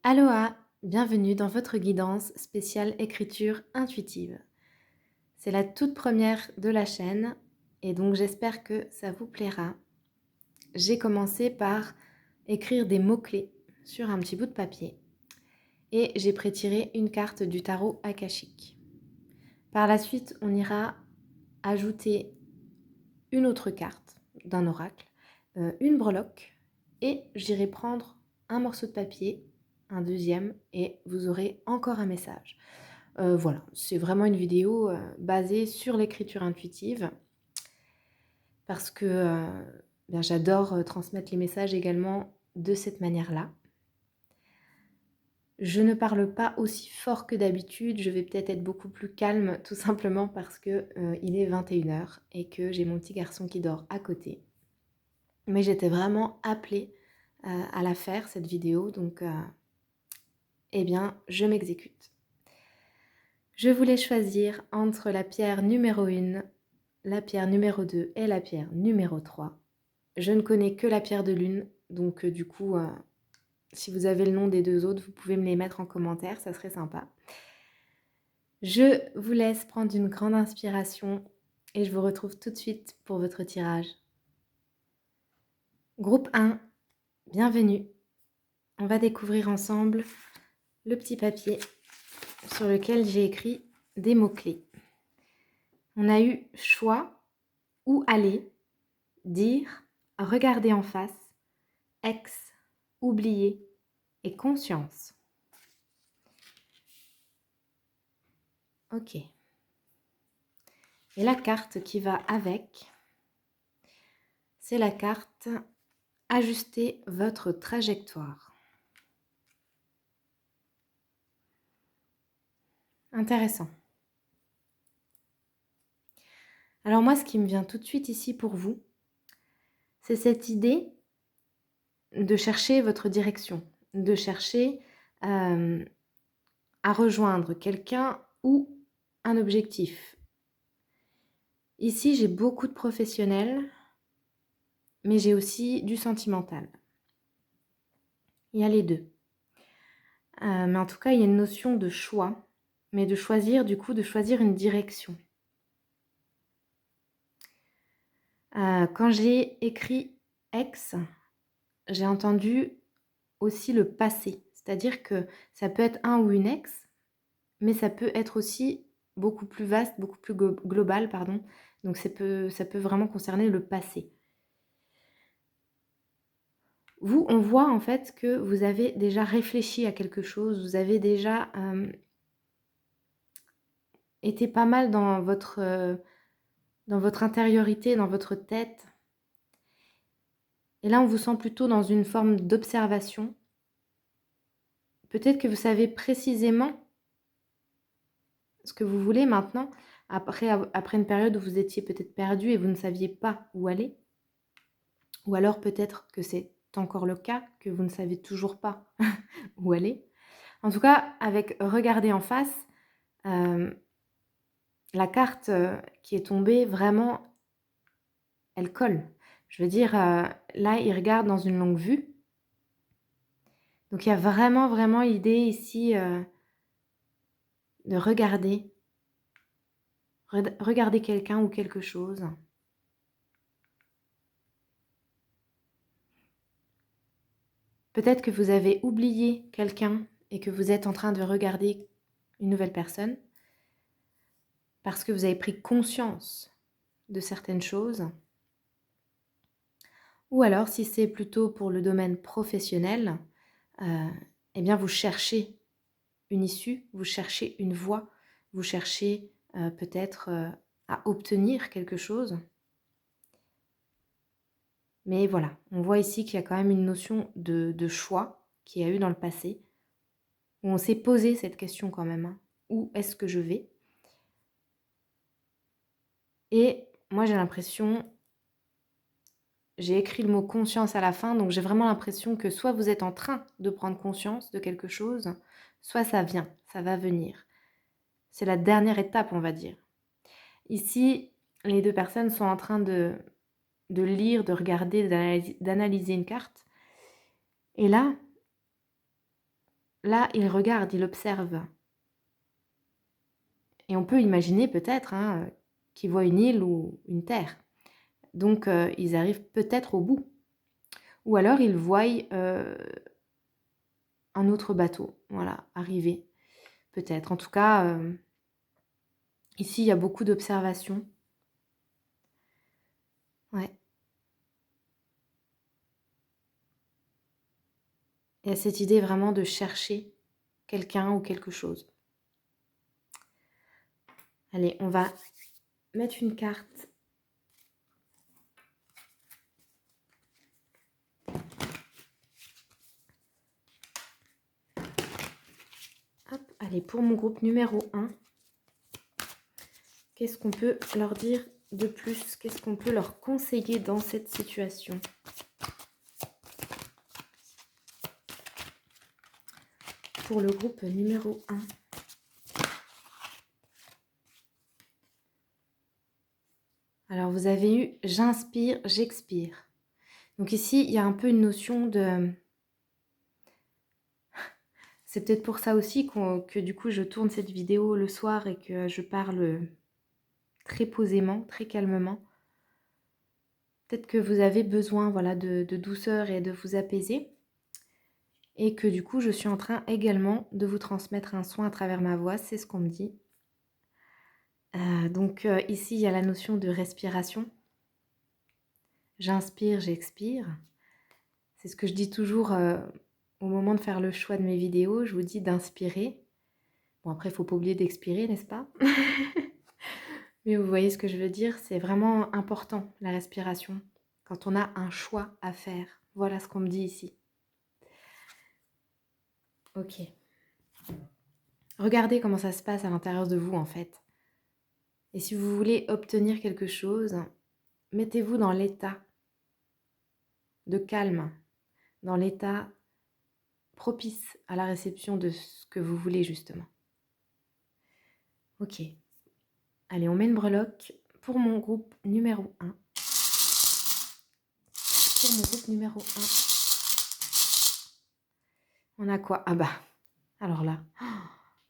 Aloha, bienvenue dans votre guidance spéciale écriture intuitive. C'est la toute première de la chaîne et donc j'espère que ça vous plaira. J'ai commencé par écrire des mots-clés sur un petit bout de papier et j'ai prétiré une carte du tarot akashique. Par la suite, on ira ajouter une autre carte d'un oracle, une breloque et j'irai prendre un morceau de papier, un deuxième et vous aurez encore un message. Voilà, c'est vraiment une vidéo basée sur l'écriture intuitive parce que j'adore transmettre les messages également de cette manière-là. Je ne parle pas aussi fort que d'habitude, je vais peut-être être beaucoup plus calme tout simplement parce que il est 21h et que j'ai mon petit garçon qui dort à côté. Mais j'étais vraiment appelée à la faire cette vidéo, donc eh bien je m'exécute. Je voulais choisir entre la pierre numéro 1, la pierre numéro 2 et la pierre numéro 3. Je ne connais que la pierre de lune, donc du coup, si vous avez le nom des deux autres, vous pouvez me les mettre en commentaire, ça serait sympa. Je vous laisse prendre une grande inspiration et je vous retrouve tout de suite pour votre tirage. Groupe 1, bienvenue. On va découvrir ensemble le petit papier sur lequel j'ai écrit des mots-clés. On a eu choix ou aller, dire, regarder en face, ex, oublier et conscience. Ok. Et la carte qui va avec, c'est la carte ajuster votre trajectoire. Intéressant. Alors moi, ce qui me vient tout de suite ici pour vous, c'est cette idée de chercher votre direction, de chercher à rejoindre quelqu'un ou un objectif. Ici, j'ai beaucoup de professionnels, mais j'ai aussi du sentimental. Il y a les deux. Mais en tout cas, il y a une notion de choix, mais de choisir, du coup, de choisir une direction. Quand j'ai écrit ex, j'ai entendu aussi le passé. C'est-à-dire que ça peut être un ou une ex, mais ça peut être aussi beaucoup plus vaste, beaucoup plus global, pardon. Donc ça peut vraiment concerner le passé. Vous, on voit en fait que vous avez déjà réfléchi à quelque chose, vous avez déjà été pas mal dans votre intériorité, dans votre tête. Et là, on vous sent plutôt dans une forme d'observation. Peut-être que vous savez précisément ce que vous voulez maintenant, après une période où vous étiez peut-être perdu et vous ne saviez pas où aller. Ou alors peut-être que c'est encore le cas, que vous ne savez toujours pas où aller. En tout cas, avec regarder en face, la carte qui est tombée, vraiment, elle colle. Je veux dire, là, il regarde dans une longue vue. Donc, il y a vraiment, vraiment l'idée ici de regarder. Regarder quelqu'un ou quelque chose. Peut-être que vous avez oublié quelqu'un et que vous êtes en train de regarder une nouvelle personne parce que vous avez pris conscience de certaines choses. Ou alors, si c'est plutôt pour le domaine professionnel, eh bien, vous cherchez une issue, vous cherchez une voie, vous cherchez peut-être à obtenir quelque chose. Mais voilà, on voit ici qu'il y a quand même une notion de choix qu'il y a eu dans le passé, où on s'est posé cette question quand même, hein. Où est-ce que je vais? Et moi j'ai l'impression, j'ai écrit le mot conscience à la fin, donc j'ai vraiment l'impression que soit vous êtes en train de prendre conscience de quelque chose, soit ça vient, ça va venir. C'est la dernière étape, on va dire. Ici, les deux personnes sont en train de lire, de regarder, d'analyser une carte. Et là, là, il regarde, il observe. Et on peut imaginer peut-être hein, qu'ils voient une île ou une terre. Donc, ils arrivent peut-être au bout. Ou alors, ils voient un autre bateau, voilà, arriver. Peut-être. En tout cas, ici, il y a beaucoup d'observations. Ouais. Il y a cette idée vraiment de chercher quelqu'un ou quelque chose. Allez, on va mettre une carte. Hop, allez, pour mon groupe numéro 1, qu'est-ce qu'on peut leur dire de plus? Qu'est-ce qu'on peut leur conseiller dans cette situation? Pour le groupe numéro 1. Alors, vous avez eu « j'inspire, j'expire ». Donc ici, il y a un peu une notion de... C'est peut-être pour ça aussi que du coup, je tourne cette vidéo le soir et que je parle très posément, très calmement. Peut-être que vous avez besoin voilà, de douceur et de vous apaiser. Et que du coup, je suis en train également de vous transmettre un soin à travers ma voix, c'est ce qu'on me dit. Donc ici, il y a la notion de respiration. J'inspire, j'expire. C'est ce que je dis toujours au moment de faire le choix de mes vidéos. Je vous dis d'inspirer. Bon, après, il ne faut pas oublier d'expirer, n'est-ce pas? Mais vous voyez ce que je veux dire, c'est vraiment important, la respiration, quand on a un choix à faire. Voilà ce qu'on me dit ici. Ok. Regardez comment ça se passe à l'intérieur de vous, en fait. Et si vous voulez obtenir quelque chose, mettez-vous dans l'état de calme, dans l'état propice à la réception de ce que vous voulez, justement. Ok. Allez, on met une breloque pour mon groupe numéro 1. Pour mon groupe numéro 1. On a quoi? Ah bah, alors là,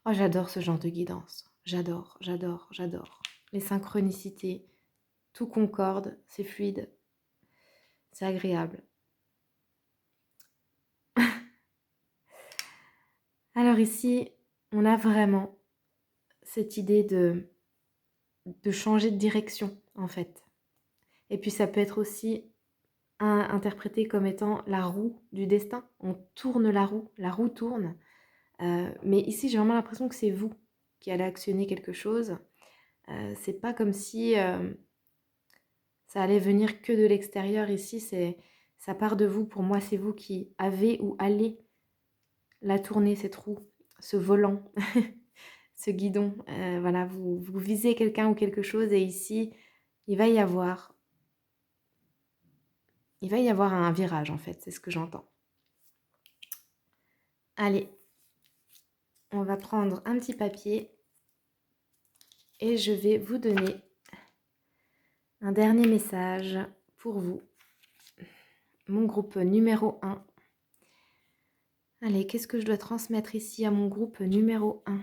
oh, j'adore ce genre de guidance. J'adore, j'adore, j'adore. Les synchronicités, tout concorde, c'est fluide, c'est agréable. Alors ici, on a vraiment cette idée de changer de direction, en fait. Et puis ça peut être aussi interprété comme étant la roue du destin. On tourne la roue tourne. Mais ici, j'ai vraiment l'impression que c'est vous qui allez actionner quelque chose. C'est pas comme si ça allait venir que de l'extérieur. Ici, ça part de vous. Pour moi, c'est vous qui avez ou allez la tourner, cette roue, ce volant, ce guidon. Voilà, vous visez quelqu'un ou quelque chose et ici, il va y avoir un virage, en fait. C'est ce que j'entends. Allez, on va prendre un petit papier et je vais vous donner un dernier message pour vous. Mon groupe numéro 1. Allez, qu'est-ce que je dois transmettre ici à mon groupe numéro 1?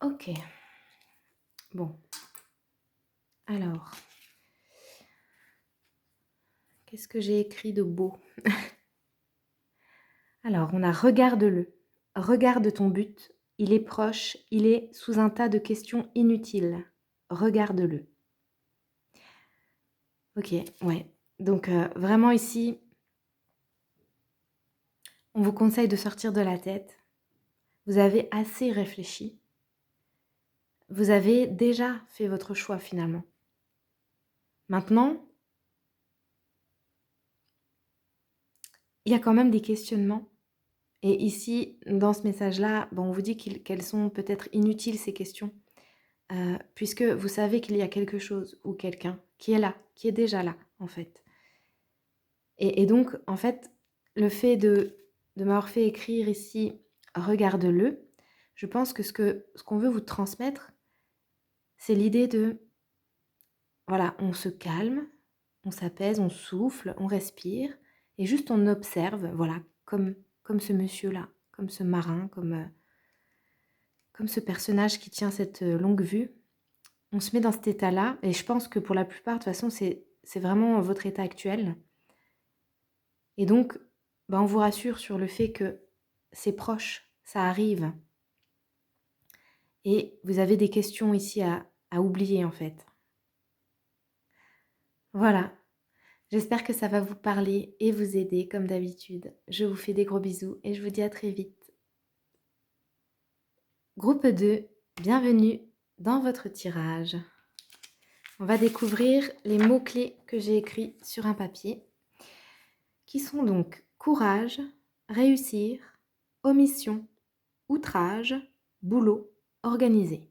Ok. Bon. Alors, qu'est-ce que j'ai écrit de beau? Alors, on a regarde-le. Regarde ton but, il est proche, il est sous un tas de questions inutiles. Regarde-le. Ok, ouais. Donc vraiment ici, on vous conseille de sortir de la tête. Vous avez assez réfléchi. Vous avez déjà fait votre choix finalement. Maintenant, il y a quand même des questionnements. Et ici, dans ce message-là, bon, on vous dit qu'elles sont peut-être inutiles ces questions, puisque vous savez qu'il y a quelque chose ou quelqu'un qui est là, qui est déjà là, en fait. Et donc, en fait, le fait de m'avoir fait écrire ici, regarde-le, je pense que ce qu'on veut vous transmettre, c'est l'idée de, voilà, on se calme, on s'apaise, on souffle, on respire, et juste on observe, voilà, comme ce monsieur-là, comme ce marin, comme ce personnage qui tient cette longue vue. On se met dans cet état-là, et je pense que pour la plupart, de toute façon, c'est vraiment votre état actuel. Et donc, on vous rassure sur le fait que c'est proche, ça arrive. Et vous avez des questions ici à oublier en fait. Voilà, j'espère que ça va vous parler et vous aider comme d'habitude. Je vous fais des gros bisous et je vous dis à très vite. Groupe 2, bienvenue dans votre tirage. On va découvrir les mots-clés que j'ai écrits sur un papier, qui sont donc courage, réussir, omission, outrage, boulot, organisé.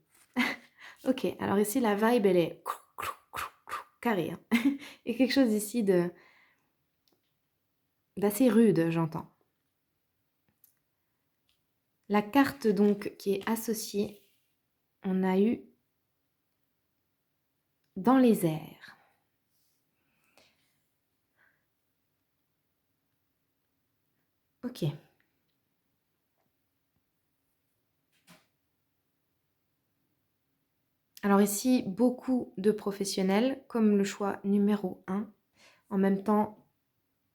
Ok, alors ici la vibe elle est carré. Hein. Et quelque chose ici d'assez rude, j'entends. La carte donc qui est associée, on a eu dans les airs. Ok. Alors ici, beaucoup de professionnels, comme le choix numéro 1. En même temps,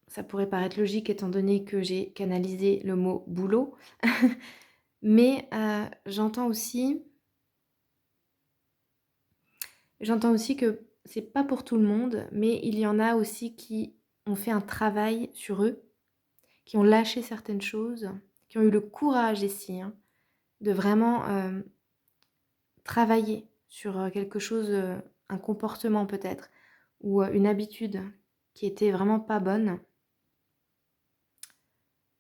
ça pourrait paraître logique étant donné que j'ai canalisé le mot boulot. Mais j'entends aussi que c'est pas pour tout le monde, mais il y en a aussi qui ont fait un travail sur eux, qui ont lâché certaines choses, qui ont eu le courage ici de vraiment travailler sur quelque chose, un comportement peut-être, ou une habitude qui était vraiment pas bonne.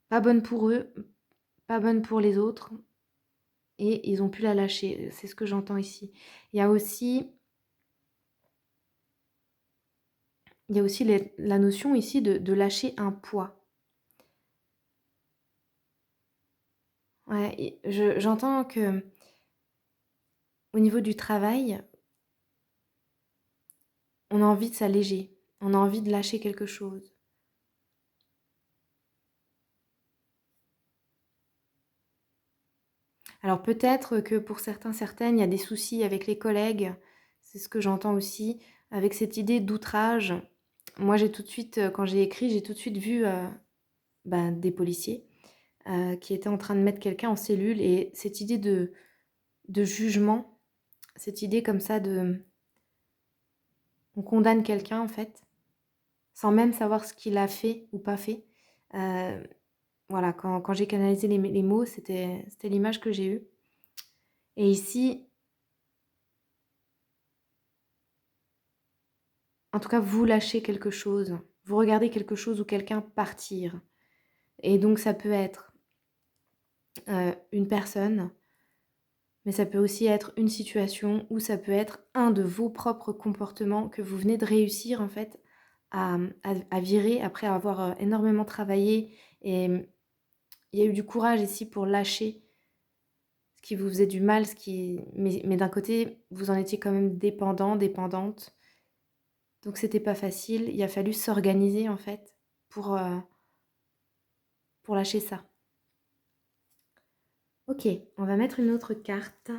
Pas bonne pour eux, pas bonne pour les autres, et ils ont pu la lâcher. C'est ce que j'entends ici. Il y a aussi la notion ici de lâcher un poids. Ouais, j'entends que au niveau du travail, on a envie de s'alléger, on a envie de lâcher quelque chose. Alors peut-être que pour certains, certaines, il y a des soucis avec les collègues, c'est ce que j'entends aussi, avec cette idée d'outrage. Moi, j'ai tout de suite, quand j'ai écrit, j'ai tout de suite vu des policiers qui étaient en train de mettre quelqu'un en cellule, et cette idée de jugement, cette idée comme ça on condamne quelqu'un en fait, sans même savoir ce qu'il a fait ou pas fait. Voilà, quand j'ai canalisé les mots, c'était l'image que j'ai eue. Et ici, en tout cas, vous lâchez quelque chose, vous regardez quelque chose ou quelqu'un partir. Et donc ça peut être une personne, mais ça peut aussi être une situation, ou ça peut être un de vos propres comportements que vous venez de réussir en fait à virer après avoir énormément travaillé. Et il y a eu du courage ici pour lâcher ce qui vous faisait du mal, mais d'un côté, vous en étiez quand même dépendant, dépendante. Donc c'était pas facile, il a fallu s'organiser en fait pour lâcher ça. Ok, on va mettre une autre carte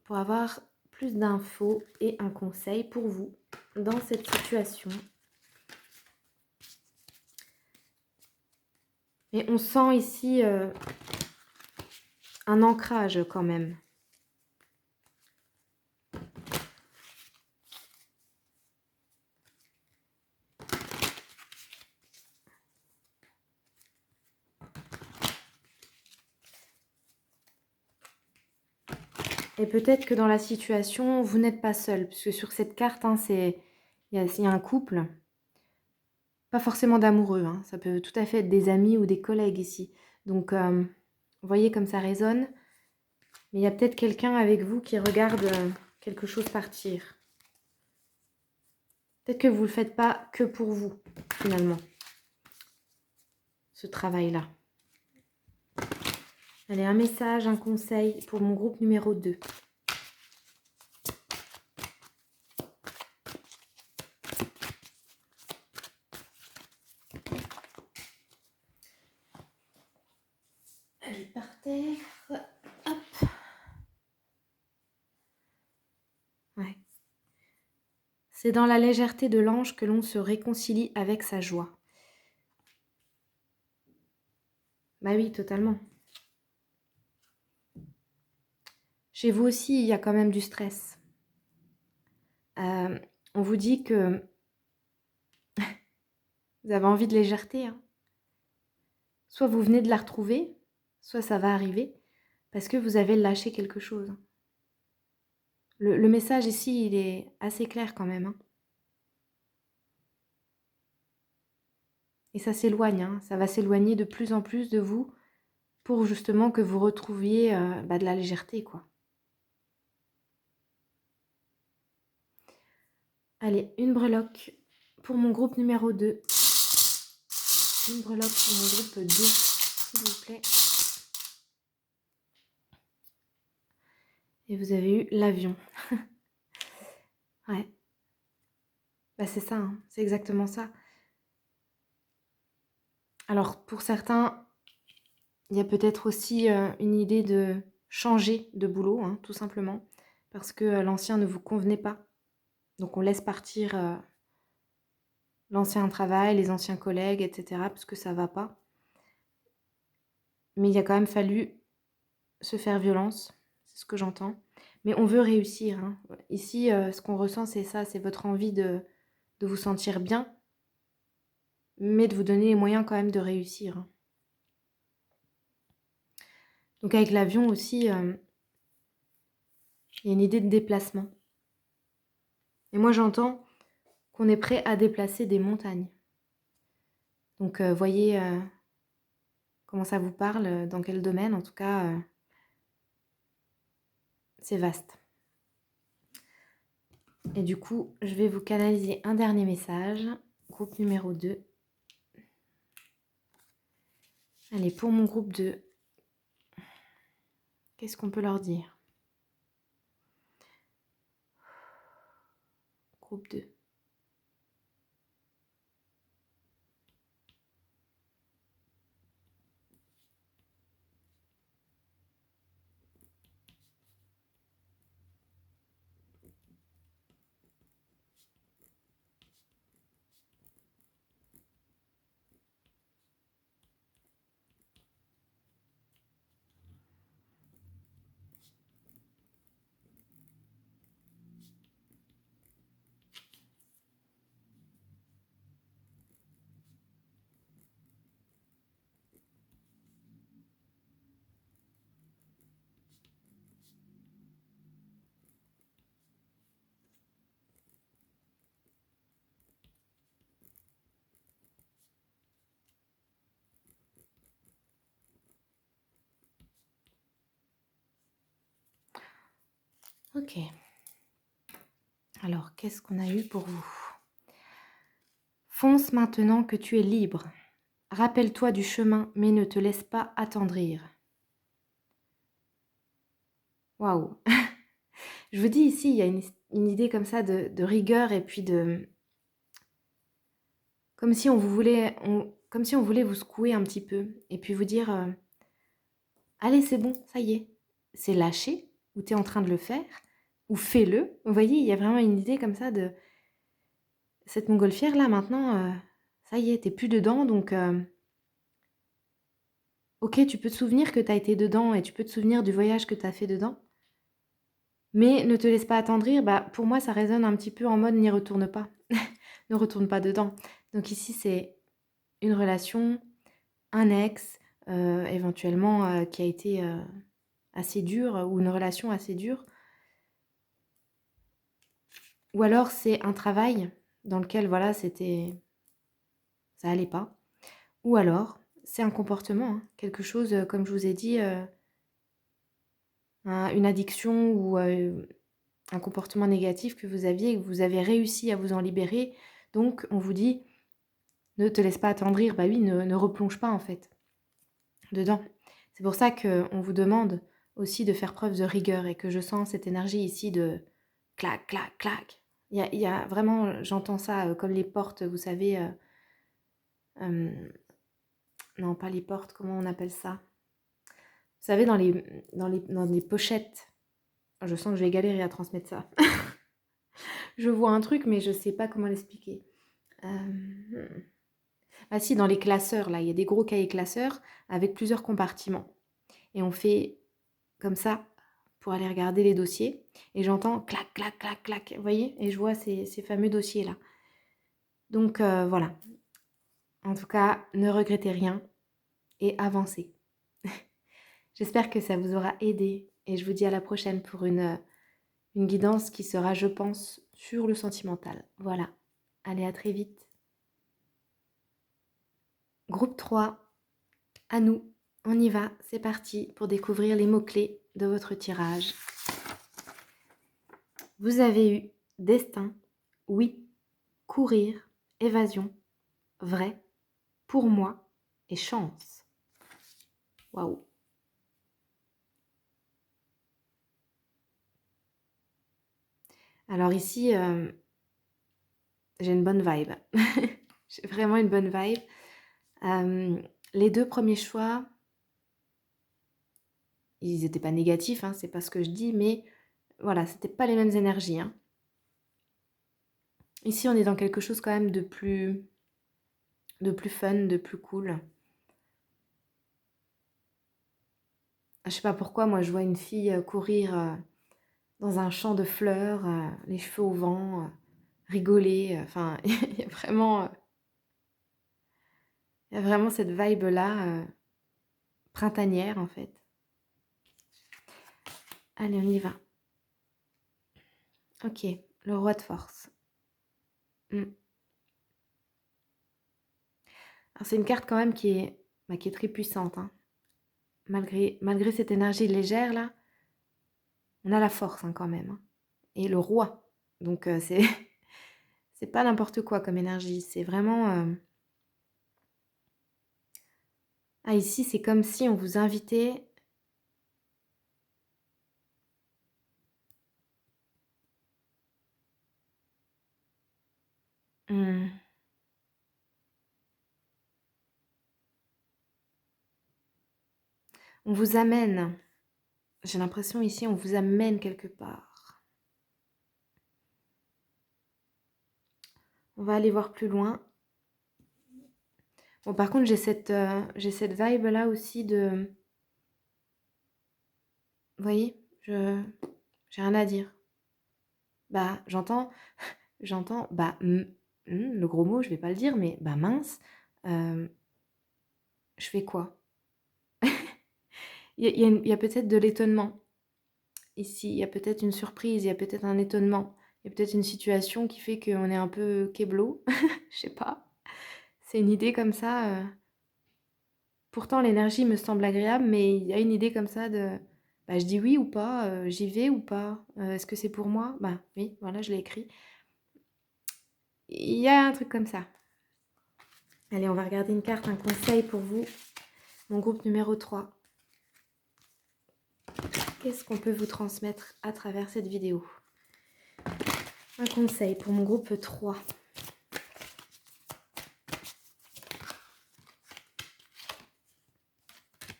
pour avoir plus d'infos et un conseil pour vous dans cette situation. Et on sent ici un ancrage quand même. Et peut-être que dans la situation, vous n'êtes pas seul, puisque sur cette carte, hein, il y a un couple, pas forcément d'amoureux, hein, ça peut tout à fait être des amis ou des collègues ici. Donc, vous voyez comme ça résonne, mais il y a peut-être quelqu'un avec vous qui regarde quelque chose partir. Peut-être que vous ne le faites pas que pour vous, finalement, ce travail-là. Allez, un message, un conseil pour mon groupe numéro 2. Allez, par terre. Hop. Ouais. C'est dans la légèreté de l'ange que l'on se réconcilie avec sa joie. Bah oui, totalement. Chez vous aussi, il y a quand même du stress. On vous dit que vous avez envie de légèreté, hein. Soit vous venez de la retrouver, soit ça va arriver, parce que vous avez lâché quelque chose. Le message ici, il est assez clair quand même, hein. Et ça s'éloigne, hein. Ça va s'éloigner de plus en plus de vous pour justement que vous retrouviez de la légèreté, quoi. Allez, une breloque pour mon groupe numéro 2. Une breloque pour mon groupe 2, s'il vous plaît. Et vous avez eu l'avion. Ouais. Bah c'est ça, hein. C'est exactement ça. Alors pour certains, il y a peut-être aussi une idée de changer de boulot, hein, tout simplement, parce que l'ancien ne vous convenait pas. Donc on laisse partir l'ancien travail, les anciens collègues, etc., parce que ça va pas. Mais il a quand même fallu se faire violence, c'est ce que j'entends. Mais on veut réussir, hein. Ici, ce qu'on ressent, c'est ça, c'est votre envie de vous sentir bien, mais de vous donner les moyens quand même de réussir, hein. Donc avec l'avion aussi, il y a une idée de déplacement. Et moi, j'entends qu'on est prêt à déplacer des montagnes. Donc, voyez comment ça vous parle, dans quel domaine, en tout cas, c'est vaste. Et du coup, je vais vous canaliser un dernier message, groupe numéro 2. Allez, pour mon groupe 2, qu'est-ce qu'on peut leur dire? Groupe 2. Ok. Alors, qu'est-ce qu'on a eu pour vous? Fonce maintenant que tu es libre. Rappelle-toi du chemin, mais ne te laisse pas attendrir. Waouh. Je vous dis ici, il y a une idée comme ça de rigueur et puis de... Comme si on comme si on voulait vous secouer un petit peu et puis vous dire allez, c'est bon, ça y est. C'est lâché, ou tu es en train de le faire, ou fais-le. Vous voyez, il y a vraiment une idée comme ça de... Cette montgolfière là, maintenant, ça y est, t'es plus dedans, donc... ok, tu peux te souvenir que tu as été dedans et tu peux te souvenir du voyage que tu as fait dedans, mais ne te laisse pas attendrir. Bah, pour moi, ça résonne un petit peu en mode n'y retourne pas. Ne retourne pas dedans. Donc ici, c'est une relation, un ex, éventuellement qui a été assez dur ou une relation assez dure. Ou alors c'est un travail dans lequel voilà, ça allait pas. Ou alors c'est un comportement, hein, quelque chose, comme je vous ai dit, une addiction ou un comportement négatif que vous aviez et que vous avez réussi à vous en libérer. Donc on vous dit, ne te laisse pas attendrir. Bah oui, ne replonge pas en fait dedans. C'est pour ça qu'on vous demande aussi de faire preuve de rigueur et que je sens cette énergie ici de clac, clac, clac. Il y a vraiment, j'entends ça comme les portes, vous savez, non pas les portes, comment on appelle ça? Vous savez, dans les pochettes, je sens que je vais galérer à transmettre ça. Je vois un truc, mais je sais pas comment l'expliquer. Ah si, dans les classeurs, là, il y a des gros cahiers classeurs avec plusieurs compartiments. Et on fait comme ça pour aller regarder les dossiers. Et j'entends clac, clac, clac, clac. Vous voyez? Et je vois ces fameux dossiers-là. Donc voilà. En tout cas, ne regrettez rien et avancez. J'espère que ça vous aura aidé. Et je vous dis à la prochaine pour une guidance qui sera, je pense, sur le sentimental. Voilà. Allez, à très vite. Groupe 3, à nous. On y va, c'est parti pour découvrir les mots-clés de votre tirage. Vous avez eu destin, oui, courir, évasion, vrai, pour moi et chance. Waouh. Alors ici, j'ai une bonne vibe. J'ai vraiment une bonne vibe. Les deux premiers choix, ils n'étaient pas négatifs, hein, c'est pas ce que je dis, mais voilà, c'était pas les mêmes énergies. Hein. Ici, on est dans quelque chose quand même de plus fun, de plus cool. Je sais pas pourquoi, moi, je vois une fille courir dans un champ de fleurs, les cheveux au vent, rigoler. Enfin, il y a vraiment cette vibe-là, printanière, en fait. Allez, on y va. Ok, le roi de force. Alors, c'est une carte quand même qui est très puissante. Hein. Malgré cette énergie légère, là, on a la force hein, quand même. Hein. Et le roi. Donc, c'est pas n'importe quoi comme énergie. C'est vraiment... Ah, ici, c'est comme si on vous invitait... Hmm. On vous amène. J'ai l'impression ici, on vous amène quelque part. On va aller voir plus loin. Bon, par contre, j'ai cette vibe-là aussi de... Vous voyez, j'ai rien à dire. Bah, le gros mot, je vais pas le dire, mais bah mince, je fais quoi? Il y a peut-être de l'étonnement ici, il y a peut-être une surprise, il y a peut-être un étonnement, il y a peut-être une situation qui fait qu'on est un peu keblo, je sais pas. C'est une idée comme ça. Pourtant, l'énergie me semble agréable, mais il y a une idée comme ça de, bah, je dis oui ou pas, j'y vais ou pas, est-ce que c'est pour moi? Bah oui, voilà, je l'ai écrit. Il y a un truc comme ça. Allez, on va regarder une carte, un conseil pour vous, mon groupe numéro 3. Qu'est-ce qu'on peut vous transmettre à travers cette vidéo? Un conseil pour mon groupe 3.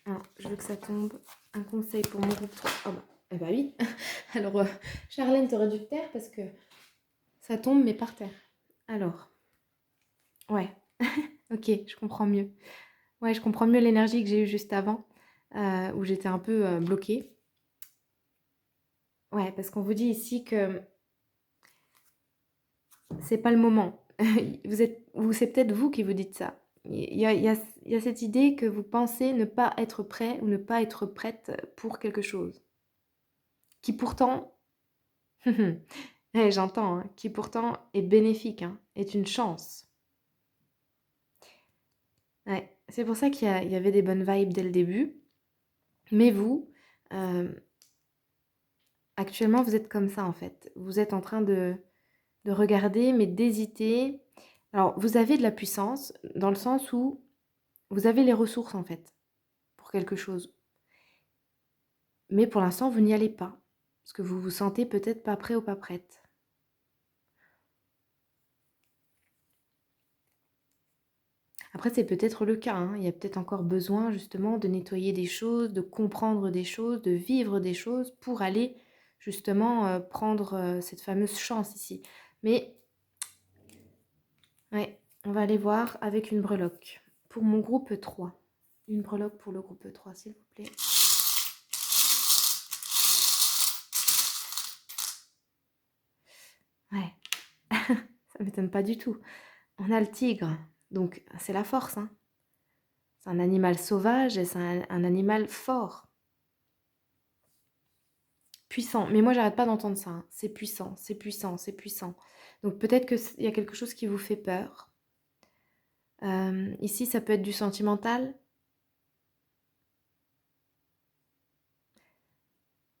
Alors, je veux que ça tombe. Un conseil pour mon groupe 3. Oh bah, eh bah oui. Alors, Charlène, t'aurais dû te taire parce que ça tombe, mais par terre. Alors, ouais. Ok, je comprends mieux. Ouais, je comprends mieux l'énergie que j'ai eue juste avant, où j'étais un peu, bloquée. Ouais, parce qu'on vous dit ici que c'est pas le moment. Vous êtes ou c'est peut-être vous qui vous dites ça. Il y a cette idée que vous pensez ne pas être prêt ou ne pas être prête pour quelque chose, qui pourtant j'entends, hein, qui pourtant est bénéfique, hein, est une chance. Ouais, c'est pour ça qu'il y avait des bonnes vibes dès le début, mais vous, hem, actuellement, vous êtes comme ça, en fait. Vous êtes en train de regarder, mais d'hésiter. Alors, vous avez de la puissance, dans le sens où vous avez les ressources, en fait, pour quelque chose. Mais pour l'instant, vous n'y allez pas, parce que vous vous sentez peut-être pas prêt ou pas prête. Après, c'est peut-être le cas, hein. Il y a peut-être encore besoin, justement, de nettoyer des choses, de comprendre des choses, de vivre des choses pour aller, justement, prendre, cette fameuse chance ici. Mais ouais, on va aller voir avec une breloque. Pour mon groupe 3. Une breloque pour le groupe 3, s'il vous plaît. Ouais, ça m'étonne pas du tout. On a le tigre, donc c'est la force, hein. C'est un animal sauvage et c'est un animal fort, puissant. Mais moi, j'arrête pas d'entendre ça, hein. C'est puissant, c'est puissant, c'est puissant. Donc peut-être qu'il y a quelque chose qui vous fait peur. Ici, ça peut être du sentimental.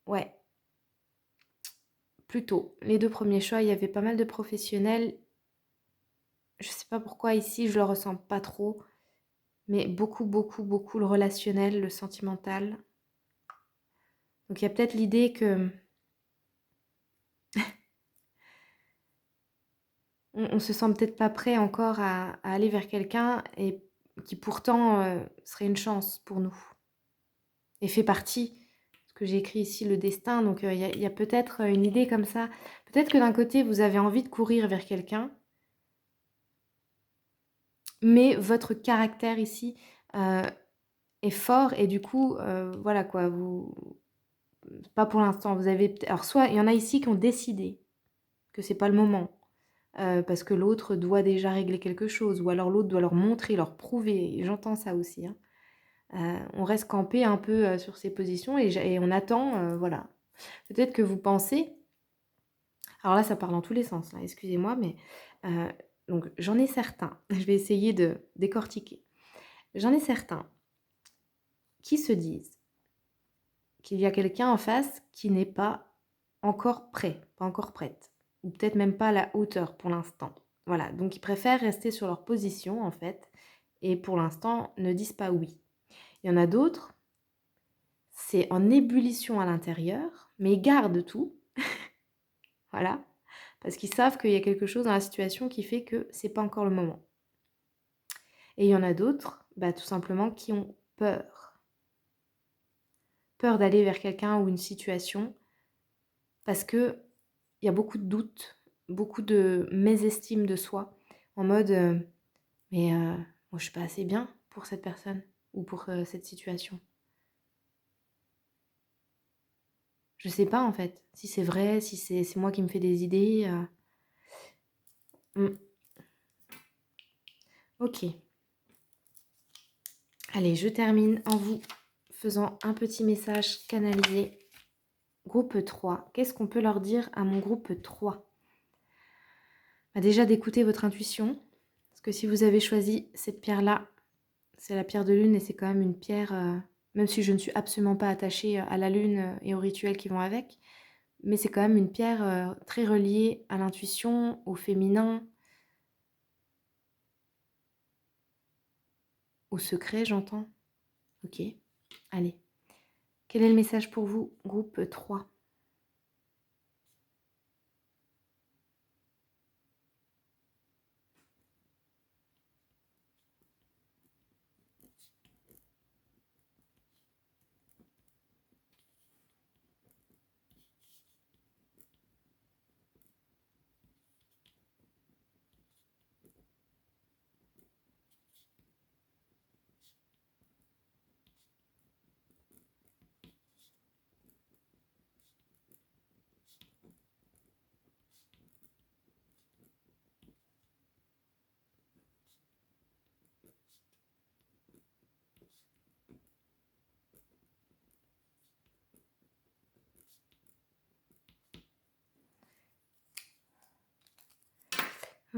Ouais, plutôt. Les deux premiers choix, il y avait pas mal de professionnels. Je sais pas pourquoi ici, je le ressens pas trop. Mais beaucoup, beaucoup, beaucoup le relationnel, le sentimental. Donc il y a peut-être l'idée que on se sent peut-être pas prêt encore à aller vers quelqu'un et qui pourtant serait une chance pour nous et fait partie. Ce que j'ai écrit ici, le destin. Donc il y a peut-être une idée comme ça. Peut-être que d'un côté vous avez envie de courir vers quelqu'un, mais votre caractère ici euh, est fort et du coup voilà quoi, vous pas pour l'instant. Vous avez alors soit il y en a ici qui ont décidé que c'est pas le moment. Parce que l'autre doit déjà régler quelque chose, ou alors l'autre doit leur montrer, leur prouver. J'entends ça aussi, hein. On reste campé un peu sur ses positions et on attend, voilà. Peut-être que vous pensez, alors là ça part dans tous les sens, là, excusez-moi, mais euh, donc j'en ai certains, je vais essayer de décortiquer. J'en ai certains qui se disent qu'il y a quelqu'un en face qui n'est pas encore prêt, pas encore prête, ou peut-être même pas à la hauteur pour l'instant. Voilà, donc ils préfèrent rester sur leur position en fait, et pour l'instant ne disent pas oui. Il y en a d'autres, c'est en ébullition à l'intérieur, mais ils gardent tout, voilà, parce qu'ils savent qu'il y a quelque chose dans la situation qui fait que c'est pas encore le moment. Et il y en a d'autres, bah, tout simplement, qui ont peur. Peur d'aller vers quelqu'un ou une situation, parce que il y a beaucoup de doutes, beaucoup de mésestime de soi, en mode mais moi je suis pas assez bien pour cette personne ou pour cette situation. Je sais pas en fait si c'est vrai, si c'est moi qui me fais des idées. Hmm. Ok, allez, je termine en vous faisant un petit message canalisé. Groupe 3, qu'est-ce qu'on peut leur dire à mon groupe 3? Bah, déjà d'écouter votre intuition, parce que si vous avez choisi cette pierre-là, c'est la pierre de lune et c'est quand même une pierre, même si je ne suis absolument pas attachée à la lune et aux rituels qui vont avec, mais c'est quand même une pierre très reliée à l'intuition, au féminin, au secret, j'entends. Ok, allez. Quel est le message pour vous, groupe 3?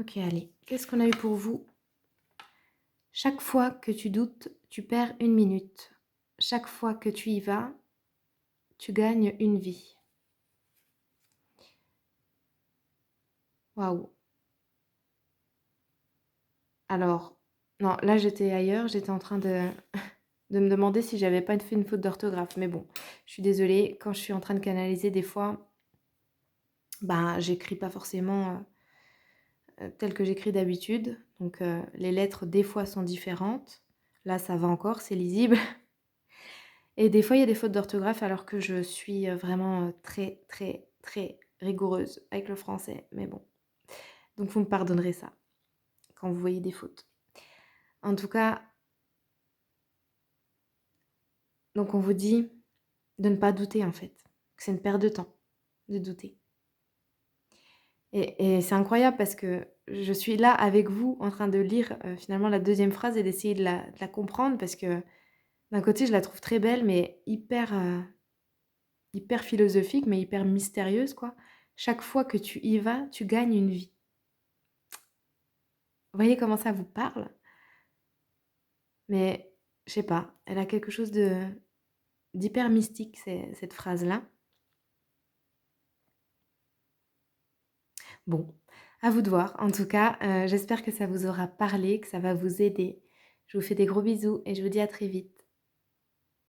Ok, allez, qu'est-ce qu'on a eu pour vous? Chaque fois que tu doutes, tu perds une minute. Chaque fois que tu y vas, tu gagnes une vie. Waouh. Alors, non, là j'étais ailleurs, j'étais en train de me demander si j'avais pas fait une faute d'orthographe. Mais bon, je suis désolée, quand je suis en train de canaliser, des fois, ben, j'écris pas forcément tel que j'écris d'habitude. Donc, les lettres, des fois, sont différentes. Là, ça va encore, c'est lisible. Et des fois, il y a des fautes d'orthographe alors que je suis vraiment très, très, très rigoureuse avec le français. Mais bon, donc vous me pardonnerez ça quand vous voyez des fautes. En tout cas, donc on vous dit de ne pas douter en fait, que c'est une perte de temps de douter. Et c'est incroyable parce que je suis là avec vous en train de lire finalement la deuxième phrase et d'essayer de la comprendre parce que d'un côté je la trouve très belle mais hyper philosophique mais hyper mystérieuse quoi. Chaque fois que tu y vas, tu gagnes une vie. Vous voyez comment ça vous parle? Mais je sais pas, elle a quelque chose d'hyper mystique cette phrase-là. Bon, à vous de voir. En tout cas, j'espère que ça vous aura parlé, que ça va vous aider. Je vous fais des gros bisous et je vous dis à très vite.